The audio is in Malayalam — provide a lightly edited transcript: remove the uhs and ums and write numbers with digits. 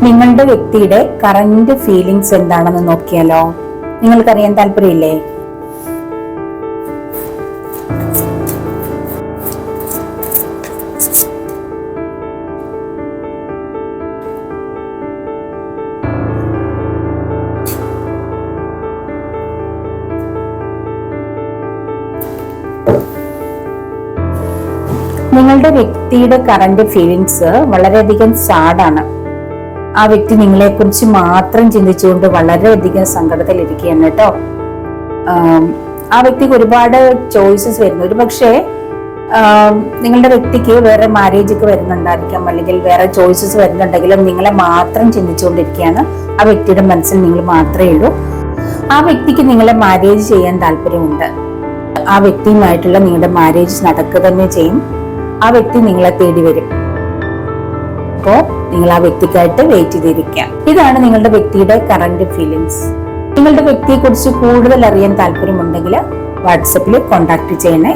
നിങ്ങളുടെ വ്യക്തിയുടെ കറന്റ് ഫീലിങ്സ് എന്താണെന്ന് നോക്കിയാലോ? നിങ്ങൾക്കറിയാൻ താല്പര്യമില്ലേ? നിങ്ങളുടെ വ്യക്തിയുടെ കറന്റ് ഫീലിങ്സ് വളരെയധികം സാഡാണ്. ആ വ്യക്തി നിങ്ങളെ കുറിച്ച് മാത്രം ചിന്തിച്ചുകൊണ്ട് വളരെയധികം സങ്കടത്തിലിരിക്കുകയാണ് കേട്ടോ. ആ വ്യക്തിക്ക് ഒരുപാട് ചോയ്സസ് വരുന്നു. ഒരു പക്ഷേ നിങ്ങളുടെ വ്യക്തിക്ക് വേറെ മാരേജ് ഒക്കെ വരുന്നുണ്ടായിരിക്കാം, അല്ലെങ്കിൽ വേറെ ചോയ്സസ് വരുന്നുണ്ടെങ്കിലും നിങ്ങളെ മാത്രം ചിന്തിച്ചുകൊണ്ടിരിക്കുകയാണ്. ആ വ്യക്തിയുടെ മനസ്സിൽ നിങ്ങൾ മാത്രമേ ഉള്ളൂ. ആ വ്യക്തിക്ക് നിങ്ങളെ മാരേജ് ചെയ്യാൻ താല്പര്യമുണ്ട്. ആ വ്യക്തിയുമായിട്ടുള്ള നിങ്ങളുടെ മാരേജ് നടക്കുക തന്നെ ചെയ്യും. ആ വ്യക്തി നിങ്ങളെ തേടി വരും. അപ്പോ നിങ്ങൾ ആ വ്യക്തിക്കായിട്ട് വെയിറ്റ് ചെയ്തിരിക്കുക. ഇതാണ് നിങ്ങളുടെ വ്യക്തിയുടെ കറന്റ് ഫീലിങ്സ്. നിങ്ങളുടെ വ്യക്തിയെ കുറിച്ച് കൂടുതൽ അറിയാൻ താല്പര്യമുണ്ടെങ്കിൽ വാട്സപ്പിൽ കോൺടാക്ട് ചെയ്യണേ.